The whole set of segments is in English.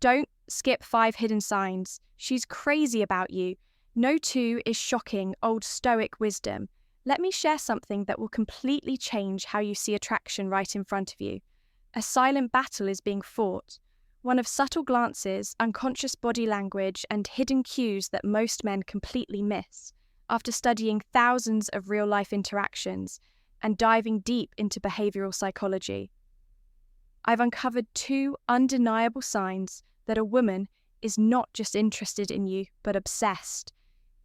Don't skip 5 hidden signs. She's crazy about you. No.2 is shocking old Stoic wisdom. Let me share something that will completely change how you see attraction right in front of you. A silent battle is being fought. One of subtle glances, unconscious body language, and hidden cues that most men completely miss. After studying thousands of real-life interactions and diving deep into behavioral psychology, I've uncovered 2 undeniable signs that a woman is not just interested in you, but obsessed.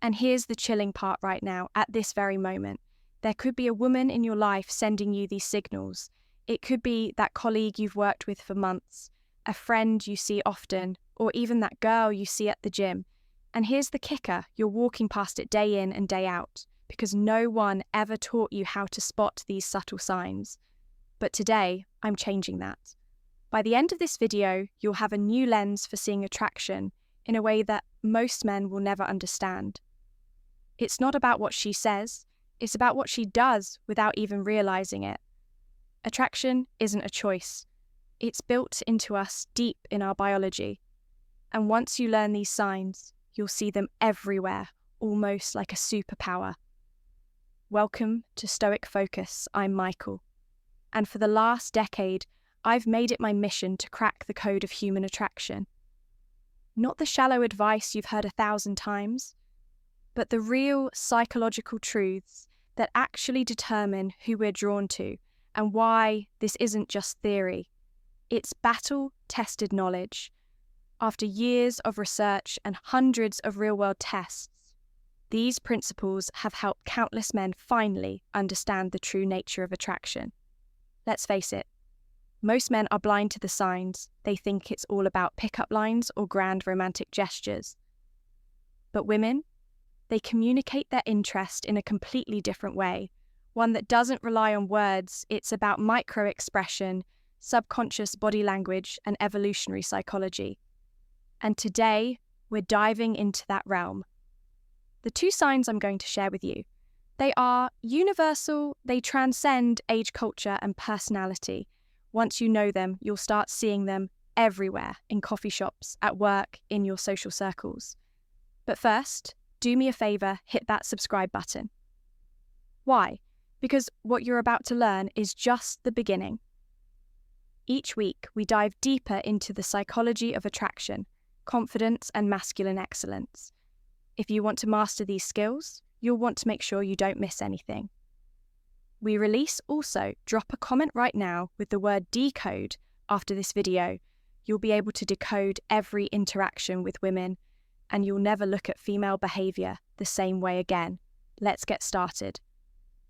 And here's the chilling part right now, at this very moment. There could be a woman in your life sending you these signals. It could be that colleague you've worked with for months, a friend you see often, or even that girl you see at the gym. And here's the kicker, you're walking past it day in and day out, because no one ever taught you how to spot these subtle signs. But today, I'm changing that. By the end of this video, you'll have a new lens for seeing attraction in a way that most men will never understand. It's not about what she says, it's about what she does without even realizing it. Attraction isn't a choice. It's built into us deep in our biology. And once you learn these signs, you'll see them everywhere, almost like a superpower. Welcome to Stoic Focus. I'm Michael. And for the last decade, I've made it my mission to crack the code of human attraction. Not the shallow advice you've heard 1,000 times, but the real psychological truths that actually determine who we're drawn to and why this isn't just theory. It's battle-tested knowledge. After years of research and hundreds of real-world tests, these principles have helped countless men finally understand the true nature of attraction. Let's face it, most men are blind to the signs. They think it's all about pickup lines or grand romantic gestures. But women, they communicate their interest in a completely different way, one that doesn't rely on words. It's about micro-expression, subconscious body language, and evolutionary psychology. And today, we're diving into that realm. The 2 signs I'm going to share with you, they are universal, they transcend age, culture, and personality. Once you know them, you'll start seeing them everywhere, in coffee shops, at work, in your social circles. But first, do me a favor, hit that subscribe button. Why? Because what you're about to learn is just the beginning. Each week, we dive deeper into the psychology of attraction, confidence, and masculine excellence. If you want to master these skills, you'll want to make sure you don't miss anything. We release also, drop a comment right now with the word decode after this video. You'll be able to decode every interaction with women, and you'll never look at female behavior the same way again. Let's get started.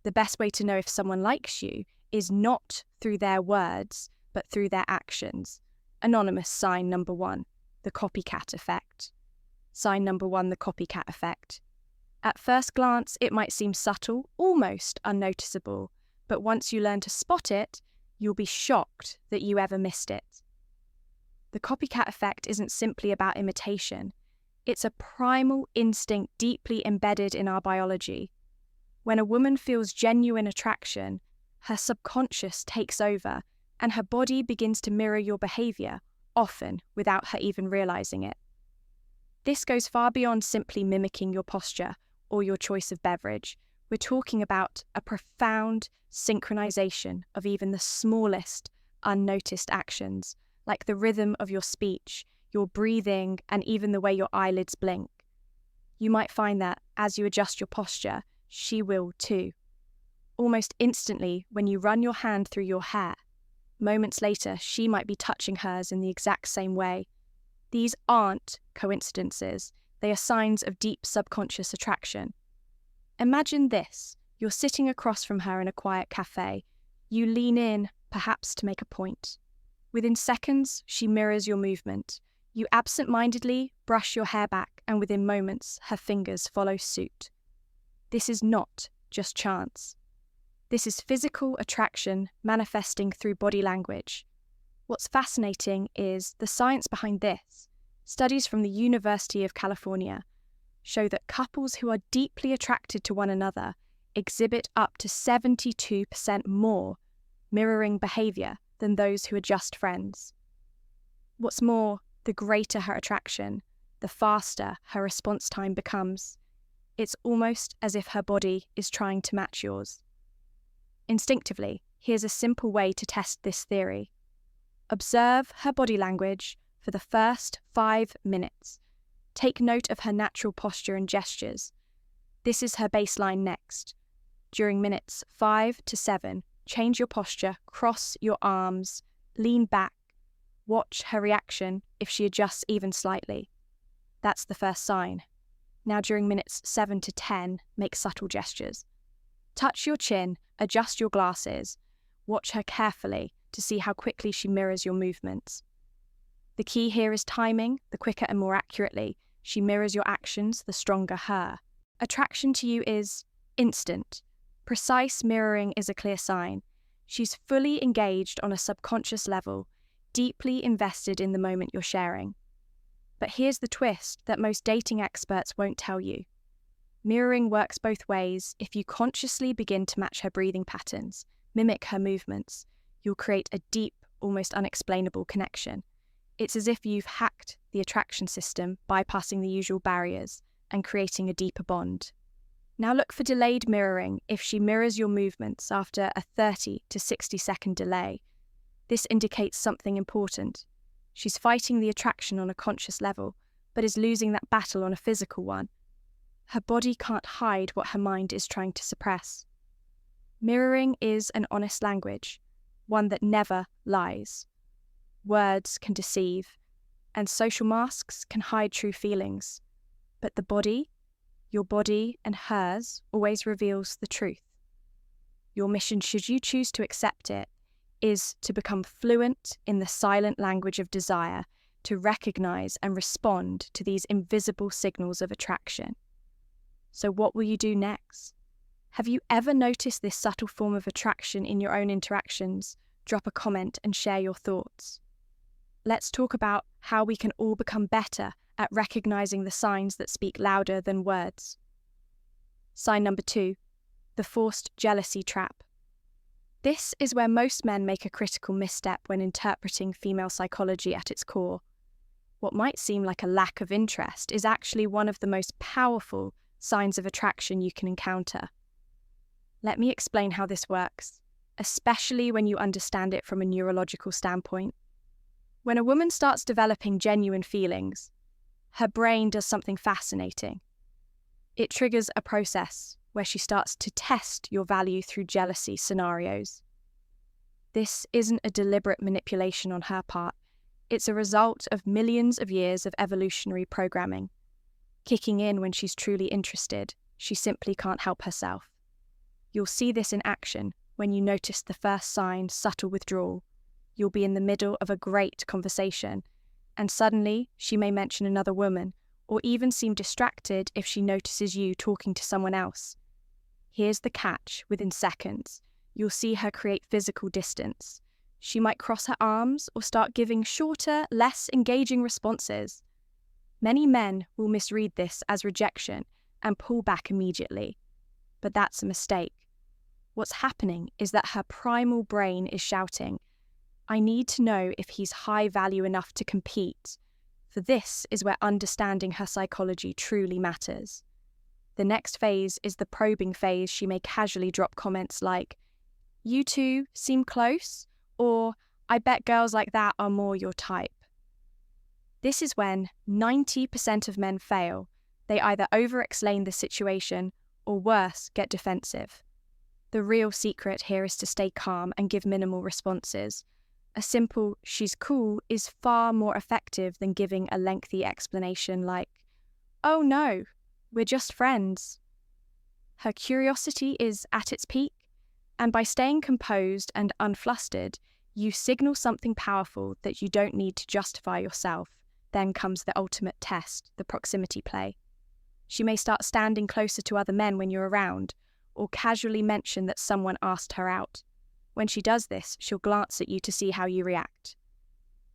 The best way to know if someone likes you is not through their words, but through their actions. Anonymous sign number 1, the copycat effect. Sign number 1, the copycat effect. At first glance, it might seem subtle, almost unnoticeable, but once you learn to spot it, you'll be shocked that you ever missed it. The copycat effect isn't simply about imitation. It's a primal instinct deeply embedded in our biology. When a woman feels genuine attraction, her subconscious takes over and her body begins to mirror your behavior, often without her even realizing it. This goes far beyond simply mimicking your posture or your choice of beverage. We're talking about a profound synchronization of even the smallest, unnoticed actions, like the rhythm of your speech, your breathing, and even the way your eyelids blink. You might find that as you adjust your posture, she will too. Almost instantly, when you run your hand through your hair, moments later, she might be touching hers in the exact same way. These aren't coincidences. They are signs of deep subconscious attraction. Imagine this. You're sitting across from her in a quiet cafe. You lean in, perhaps to make a point. Within seconds, she mirrors your movement. You absent-mindedly brush your hair back, and within moments, her fingers follow suit. This is not just chance. This is physical attraction manifesting through body language. What's fascinating is the science behind this. Studies from the University of California show that couples who are deeply attracted to one another exhibit up to 72% more mirroring behavior than those who are just friends. What's more, the greater her attraction, the faster her response time becomes. It's almost as if her body is trying to match yours. Instinctively, here's a simple way to test this theory. Observe her body language for the first 5 minutes. Take note of her natural posture and gestures. This is her baseline next. During minutes 5 to 7, change your posture, cross your arms, lean back. Watch her reaction if she adjusts even slightly. That's the first sign. Now during minutes 7 to 10, make subtle gestures. Touch your chin, adjust your glasses. Watch her carefully to see how quickly she mirrors your movements. The key here is timing. The quicker and more accurately she mirrors your actions, the stronger her attraction to you is instant. Precise mirroring is a clear sign. She's fully engaged on a subconscious level, deeply invested in the moment you're sharing. But here's the twist that most dating experts won't tell you. Mirroring works both ways. If you consciously begin to match her breathing patterns, mimic her movements, you'll create a deep, almost unexplainable connection. It's as if you've hacked the attraction system, bypassing the usual barriers and creating a deeper bond. Now look for delayed mirroring. If she mirrors your movements after a 30 to 60 second delay, this indicates something important. She's fighting the attraction on a conscious level, but is losing that battle on a physical one. Her body can't hide what her mind is trying to suppress. Mirroring is an honest language, one that never lies. Words can deceive, and social masks can hide true feelings. But the body, your body and hers, always reveals the truth. Your mission, should you choose to accept it, is to become fluent in the silent language of desire, to recognize and respond to these invisible signals of attraction. So what will you do next? Have you ever noticed this subtle form of attraction in your own interactions? Drop a comment and share your thoughts. Let's talk about how we can all become better at recognizing the signs that speak louder than words. Sign number 2, the forced jealousy trap. This is where most men make a critical misstep when interpreting female psychology at its core. What might seem like a lack of interest is actually one of the most powerful signs of attraction you can encounter. Let me explain how this works, especially when you understand it from a neurological standpoint. When a woman starts developing genuine feelings, her brain does something fascinating. It triggers a process where she starts to test your value through jealousy scenarios. This isn't a deliberate manipulation on her part. It's a result of millions of years of evolutionary programming. Kicking in when she's truly interested, she simply can't help herself. You'll see this in action when you notice the first sign, subtle withdrawal. You'll be in the middle of a great conversation, and suddenly she may mention another woman, or even seem distracted if she notices you talking to someone else. Here's the catch: within seconds, you'll see her create physical distance. She might cross her arms or start giving shorter, less engaging responses. Many men will misread this as rejection and pull back immediately. But that's a mistake. What's happening is that her primal brain is shouting, "I need to know if he's high value enough to compete." For this is where understanding her psychology truly matters. The next phase is the probing phase. She may casually drop comments like, "You two seem close," or "I bet girls like that are more your type." This is when 90% of men fail. They either over-explain the situation or worse, get defensive. The real secret here is to stay calm and give minimal responses. A simple "she's cool" is far more effective than giving a lengthy explanation like, "Oh no, we're just friends." Her curiosity is at its peak, and by staying composed and unflustered, you signal something powerful that you don't need to justify yourself. Then comes the ultimate test, the proximity play. She may start standing closer to other men when you're around, or casually mention that someone asked her out. When she does this, she'll glance at you to see how you react.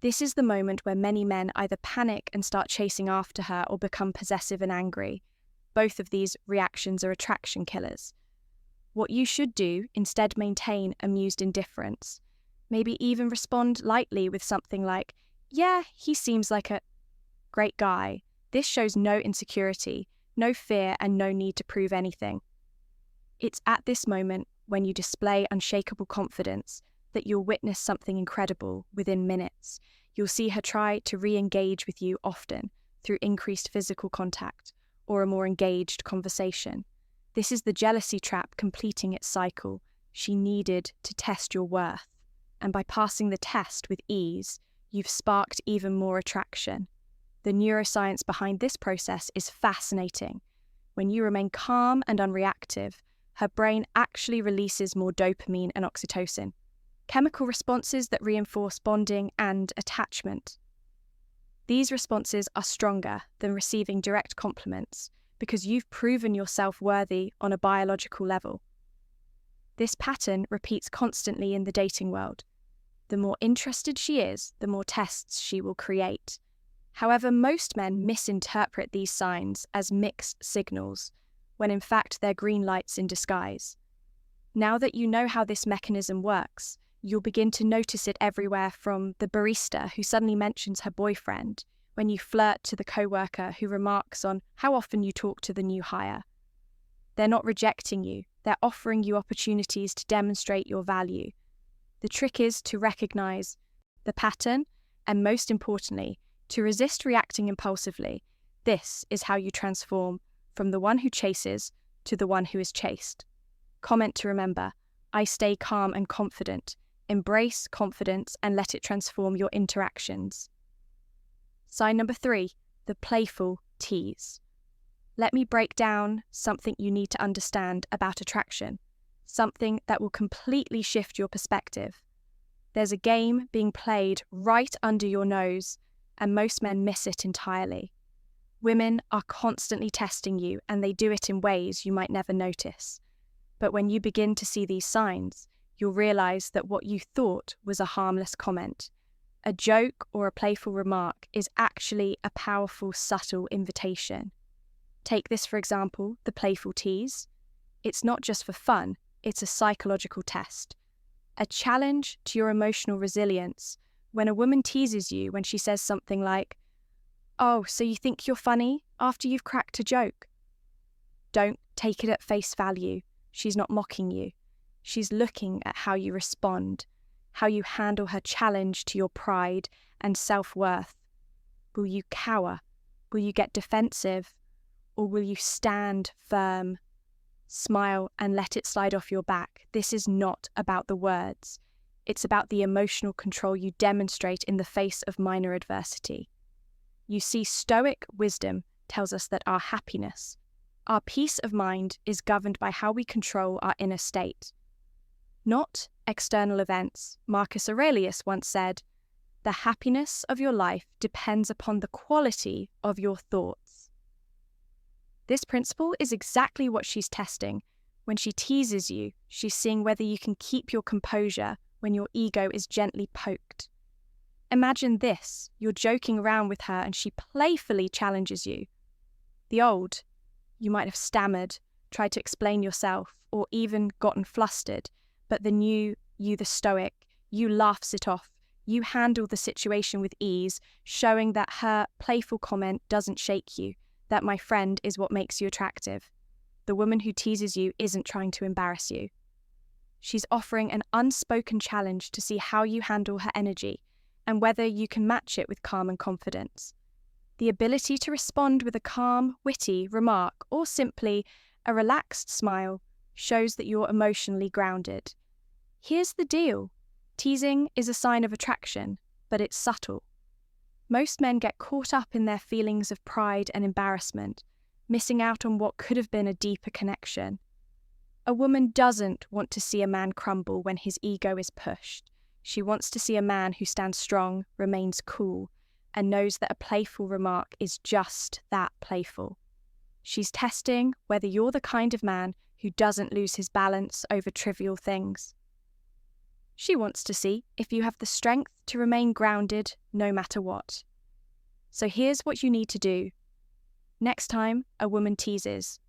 This is the moment where many men either panic and start chasing after her or become possessive and angry. Both of these reactions are attraction killers. What you should do, instead, maintain amused indifference. Maybe even respond lightly with something like, Yeah, he seems like a great guy. This shows no insecurity, no fear, and no need to prove anything. It's at this moment, when you display unshakable confidence, that you'll witness something incredible within minutes. You'll see her try to re-engage with you often through increased physical contact or a more engaged conversation. This is the jealousy trap completing its cycle. She needed to test your worth, and by passing the test with ease, you've sparked even more attraction. The neuroscience behind this process is fascinating. When you remain calm and unreactive, her brain actually releases more dopamine and oxytocin, chemical responses that reinforce bonding and attachment. These responses are stronger than receiving direct compliments because you've proven yourself worthy on a biological level. This pattern repeats constantly in the dating world. The more interested she is, the more tests she will create. However, most men misinterpret these signs as mixed signals, when in fact they're green lights in disguise. Now that you know how this mechanism works, you'll begin to notice it everywhere, from the barista who suddenly mentions her boyfriend, when you flirt, to the coworker who remarks on how often you talk to the new hire. They're not rejecting you, they're offering you opportunities to demonstrate your value. The trick is to recognize the pattern and, most importantly, to resist reacting impulsively. This is how you transform from the one who chases to the one who is chased. Comment to remember: I stay calm and confident. Embrace confidence and let it transform your interactions. Sign number 3, the playful tease. Let me break down something you need to understand about attraction, something that will completely shift your perspective. There's a game being played right under your nose, and most men miss it entirely. Women are constantly testing you, and they do it in ways you might never notice. But when you begin to see these signs, you'll realize that what you thought was a harmless comment, a joke or a playful remark, is actually a powerful, subtle invitation. Take this, for example, the playful tease. It's not just for fun, it's a psychological test, a challenge to your emotional resilience. When a woman teases you when she says something like, "Oh, so you think you're funny after you've cracked a joke?" Don't take it at face value. She's not mocking you. She's looking at how you respond, how you handle her challenge to your pride and self-worth. Will you cower? Will you get defensive? Or will you stand firm, smile, and let it slide off your back? This is not about the words. It's about the emotional control you demonstrate in the face of minor adversity. You see, Stoic wisdom tells us that our happiness, our peace of mind, is governed by how we control our inner state, not external events. Marcus Aurelius once said, "The happiness of your life depends upon the quality of your thoughts." This principle is exactly what she's testing. When she teases you, she's seeing whether you can keep your composure when your ego is gently poked. Imagine this: you're joking around with her and she playfully challenges you. You might have stammered, tried to explain yourself, or even gotten flustered, but the new you, the Stoic, you laughs it off. You handle the situation with ease, showing that her playful comment doesn't shake you. That, my friend, is what makes you attractive. The woman who teases you isn't trying to embarrass you. She's offering an unspoken challenge to see how you handle her energy and whether you can match it with calm and confidence. The ability to respond with a calm, witty remark or simply a relaxed smile shows that you're emotionally grounded. Here's the deal: teasing is a sign of attraction, but it's subtle. Most men get caught up in their feelings of pride and embarrassment, missing out on what could have been a deeper connection. A woman doesn't want to see a man crumble when his ego is pushed. She wants to see a man who stands strong, remains cool, and knows that a playful remark is just that, playful. She's testing whether you're the kind of man who doesn't lose his balance over trivial things. She wants to see if you have the strength to remain grounded no matter what. So here's what you need to do. Next time a woman teases,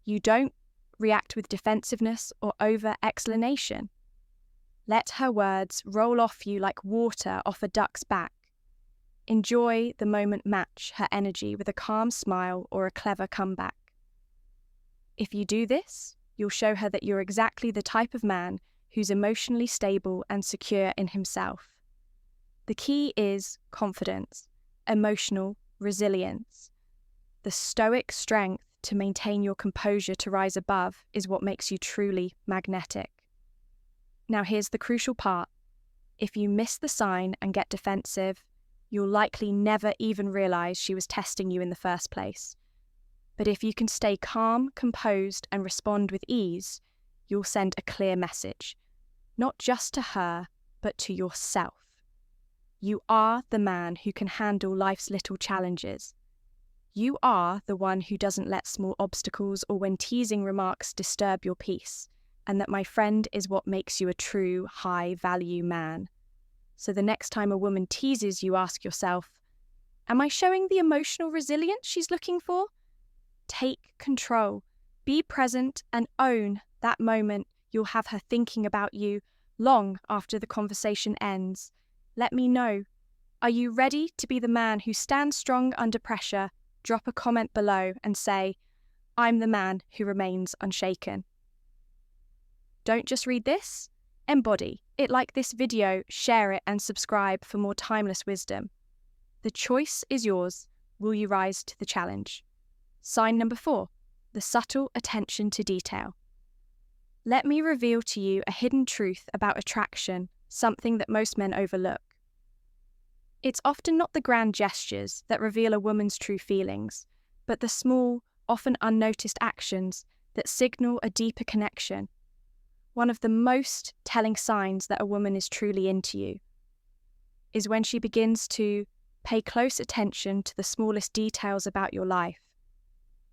you don't react with defensiveness or over-explanation. Let her words roll off you like water off a duck's back. Enjoy the moment, match her energy with a calm smile or a clever comeback. If you do this, you'll show her that you're exactly the type of man who's emotionally stable and secure in himself. The key is confidence, emotional resilience. The stoic strength to maintain your composure to rise above is what makes you truly magnetic. Now here's the crucial part. If you miss the sign and get defensive, you'll likely never even realize she was testing you in the first place. But if you can stay calm, composed, and respond with ease, you'll send a clear message, not just to her, but to yourself. You are the man who can handle life's little challenges. You are the one who doesn't let small obstacles or when teasing remarks disturb your peace, and that, my friend, is what makes you a true high-value man. So the next time a woman teases you, ask yourself, am I showing the emotional resilience she's looking for? Take control, be present, and own that moment. You'll have her thinking about you long after the conversation ends. Let me know. Are you ready to be the man who stands strong under pressure? Drop a comment below and say, I'm the man who remains unshaken. Don't just read this, embody it. Like this video, share it, and subscribe for more timeless wisdom. The choice is yours. Will you rise to the challenge? Sign number 4, the subtle attention to detail. Let me reveal to you a hidden truth about attraction, something that most men overlook. It's often not the grand gestures that reveal a woman's true feelings, but the small, often unnoticed actions that signal a deeper connection. One of the most telling signs that a woman is truly into you is when she begins to pay close attention to the smallest details about your life.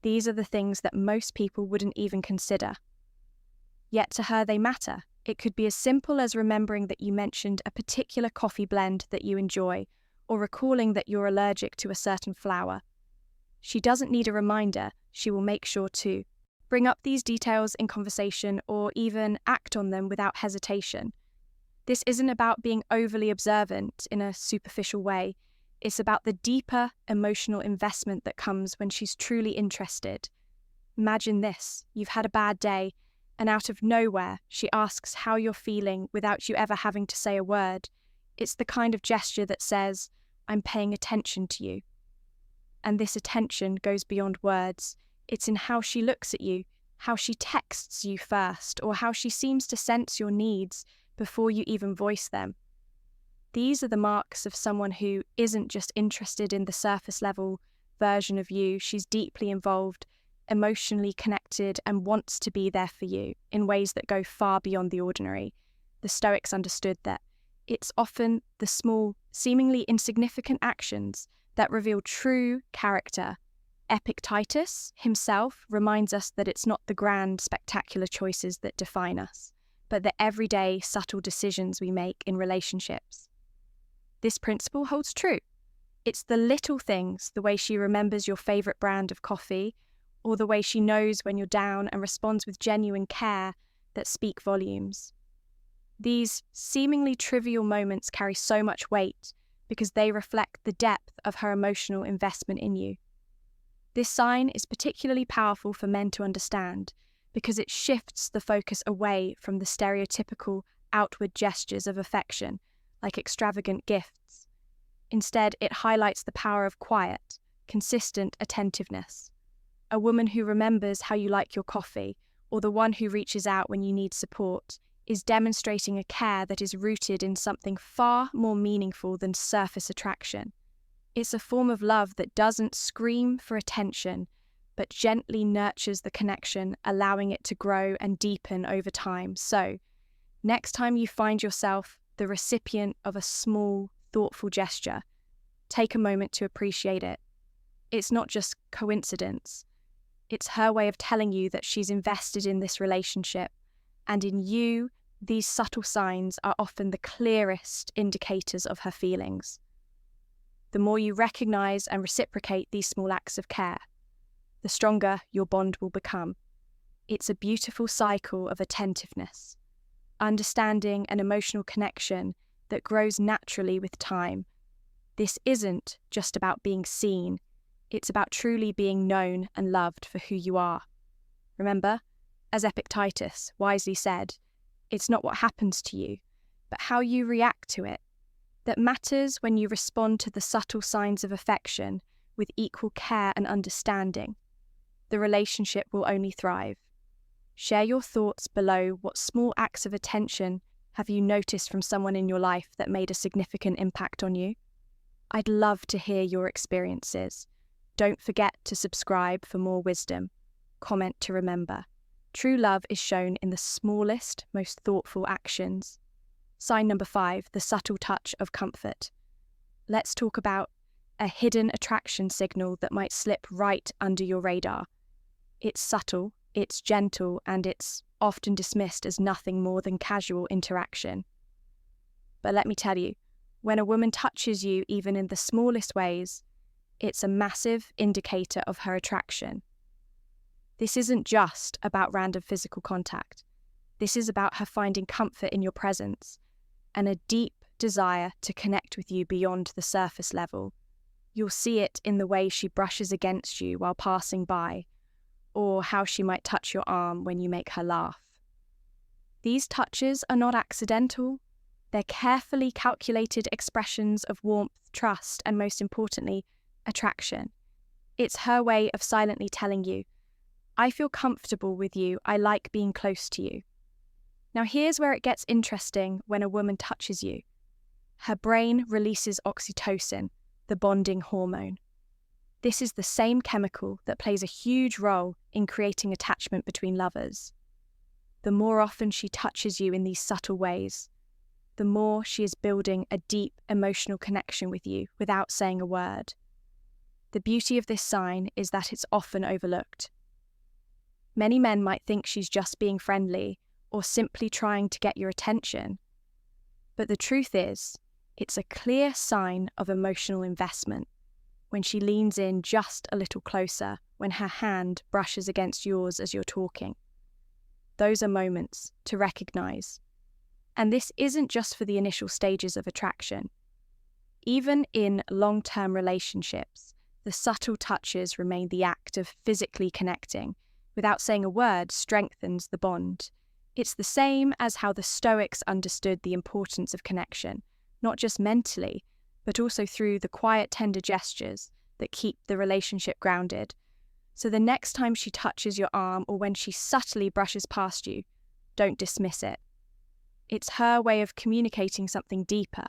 These are the things that most people wouldn't even consider. Yet to her they matter. It could be as simple as remembering that you mentioned a particular coffee blend that you enjoy, or recalling that you're allergic to a certain flower. She doesn't need a reminder. She will make sure to bring up these details in conversation or even act on them without hesitation. This isn't about being overly observant in a superficial way. It's about the deeper emotional investment that comes when she's truly interested. Imagine this. You've had a bad day, and out of nowhere, she asks how you're feeling without you ever having to say a word. It's the kind of gesture that says, I'm paying attention to you. And this attention goes beyond words. It's in how she looks at you, how she texts you first, or how she seems to sense your needs before you even voice them. These are the marks of someone who isn't just interested in the surface level version of you. She's deeply involved, emotionally connected, and wants to be there for you in ways that go far beyond the ordinary. The Stoics understood that it's often the small, seemingly insignificant actions that reveal true character. Epictetus himself reminds us that it's not the grand, spectacular choices that define us, but the everyday, subtle decisions we make in relationships. This principle holds true. It's the little things, the way she remembers your favorite brand of coffee, or the way she knows when you're down and responds with genuine care, that speak volumes. These seemingly trivial moments carry so much weight because they reflect the depth of her emotional investment in you. This sign is particularly powerful for men to understand because it shifts the focus away from the stereotypical outward gestures of affection, like extravagant gifts. Instead, it highlights the power of quiet, consistent attentiveness. A woman who remembers how you like your coffee, or the one who reaches out when you need support, is demonstrating a care that is rooted in something far more meaningful than surface attraction. It's a form of love that doesn't scream for attention, but gently nurtures the connection, allowing it to grow and deepen over time. So, next time you find yourself the recipient of a small, thoughtful gesture, take a moment to appreciate it. It's not just coincidence. It's her way of telling you that she's invested in this relationship, and in you, these subtle signs are often the clearest indicators of her feelings. The more you recognize and reciprocate these small acts of care, the stronger your bond will become. It's a beautiful cycle of attentiveness, understanding, and emotional connection that grows naturally with time. This isn't just about being seen, it's about truly being known and loved for who you are. Remember, as Epictetus wisely said, it's not what happens to you, but how you react to it, that matters when you respond to the subtle signs of affection with equal care and understanding. The relationship will only thrive. Share your thoughts below. What small acts of attention have you noticed from someone in your life that made a significant impact on you? I'd love to hear your experiences. Don't forget to subscribe for more wisdom. Comment to remember. True love is shown in the smallest, most thoughtful actions. Sign number 5, the subtle touch of comfort. Let's talk about a hidden attraction signal that might slip right under your radar. It's subtle, it's gentle, and it's often dismissed as nothing more than casual interaction. But let me tell you, when a woman touches you even in the smallest ways, it's a massive indicator of her attraction. This isn't just about random physical contact. This is about her finding comfort in your presence and a deep desire to connect with you beyond the surface level. You'll see it in the way she brushes against you while passing by, or how she might touch your arm when you make her laugh. These touches are not accidental. They're carefully calculated expressions of warmth, trust, and most importantly, attraction. It's her way of silently telling you, I feel comfortable with you, I like being close to you. Now here's where it gets interesting when a woman touches you. Her brain releases oxytocin, the bonding hormone. This is the same chemical that plays a huge role in creating attachment between lovers. The more often she touches you in these subtle ways, the more she is building a deep emotional connection with you without saying a word. The beauty of this sign is that it's often overlooked. Many men might think she's just being friendly or simply trying to get your attention. But the truth is, it's a clear sign of emotional investment when she leans in just a little closer, when her hand brushes against yours as you're talking. Those are moments to recognize. And this isn't just for the initial stages of attraction. Even in long-term relationships, the subtle touches remain the act of physically connecting. Without saying a word, strengthens the bond. It's the same as how the Stoics understood the importance of connection, not just mentally, but also through the quiet, tender gestures that keep the relationship grounded. So the next time she touches your arm or when she subtly brushes past you, don't dismiss it. It's her way of communicating something deeper.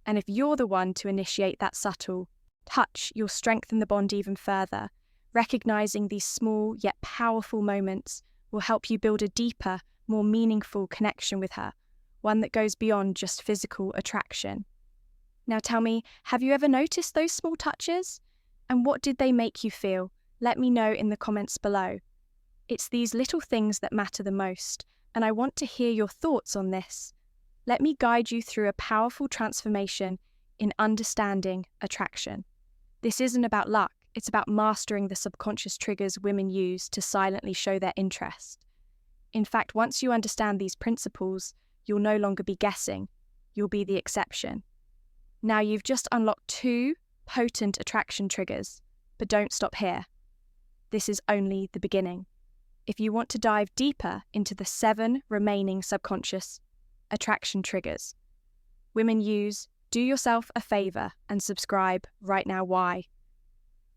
And if you're the one to initiate that subtle touch, you'll strengthen the bond even further. Recognizing these small yet powerful moments will help you build a deeper, more meaningful connection with her, one that goes beyond just physical attraction. Now tell me, have you ever noticed those small touches? And what did they make you feel? Let me know in the comments below. It's these little things that matter the most, and I want to hear your thoughts on this. Let me guide you through a powerful transformation in understanding attraction. This isn't about luck. It's about mastering the subconscious triggers women use to silently show their interest. In fact, once you understand these principles, you'll no longer be guessing. You'll be the exception. Now you've just unlocked 2 potent attraction triggers, but don't stop here. This is only the beginning. If you want to dive deeper into the 7 remaining subconscious attraction triggers women use, do yourself a favor and subscribe right now. Why?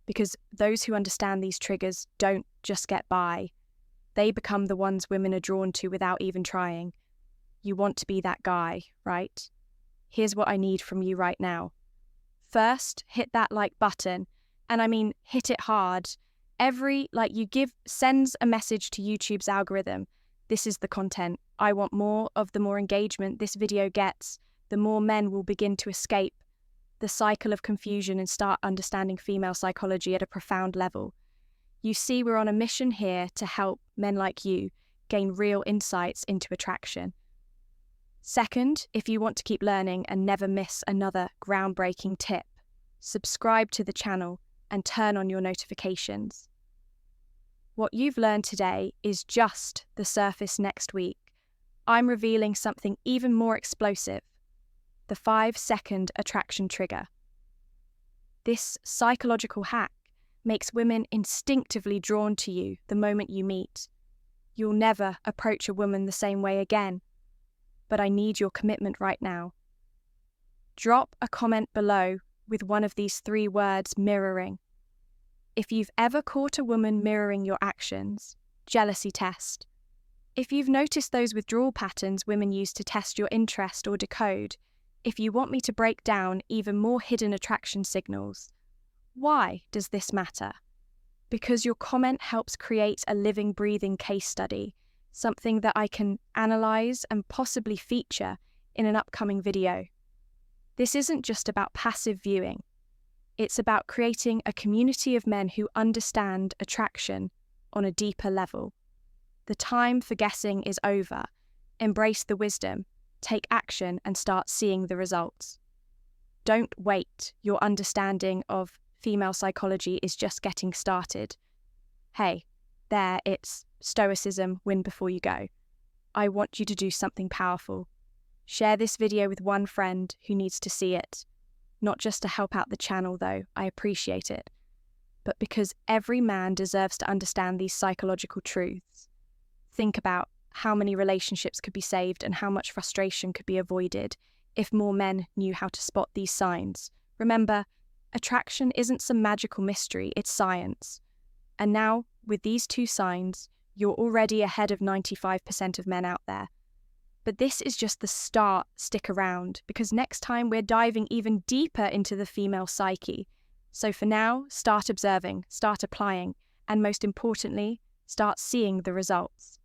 Because those who understand these triggers don't just get by. They become the ones women are drawn to without even trying. You want to be that guy, right? Here's what I need from you right now. First, hit that like button. And I mean, hit it hard. Every like you give sends a message to YouTube's algorithm. This is the content. I want more of. The more engagement this video gets, the more men will begin to escape the cycle of confusion and start understanding female psychology at a profound level. You see, we're on a mission here to help men like you gain real insights into attraction. Second, if you want to keep learning and never miss another groundbreaking tip, subscribe to the channel and turn on your notifications. What you've learned today is just the surface. Next week, I'm revealing something even more explosive. The 5-second attraction trigger. This psychological hack makes women instinctively drawn to you the moment you meet. You'll never approach a woman the same way again, but I need your commitment right now. Drop a comment below with one of these 3 words: mirroring. If you've ever caught a woman mirroring your actions, jealousy test. If you've noticed those withdrawal patterns women use to test your interest or decode, if you want me to break down even more hidden attraction signals. Why does this matter? Because your comment helps create a living, breathing case study, something that I can analyze and possibly feature in an upcoming video. This isn't just about passive viewing. It's about creating a community of men who understand attraction on a deeper level. The time for guessing is over. Embrace the wisdom, take action, and start seeing the results. Don't wait. Your understanding of female psychology is just getting started. Hey, it's Stoicism, win before you go. I want you to do something powerful. Share this video with one friend who needs to see it. Not just to help out the channel though, I appreciate it, but because every man deserves to understand these psychological truths. Think about how many relationships could be saved and how much frustration could be avoided if more men knew how to spot these signs. Remember, attraction isn't some magical mystery, it's science. And now, with these 2 signs, you're already ahead of 95% of men out there. But this is just the start. Stick around, because next time we're diving even deeper into the female psyche. So for now, start observing, start applying, and most importantly, start seeing the results.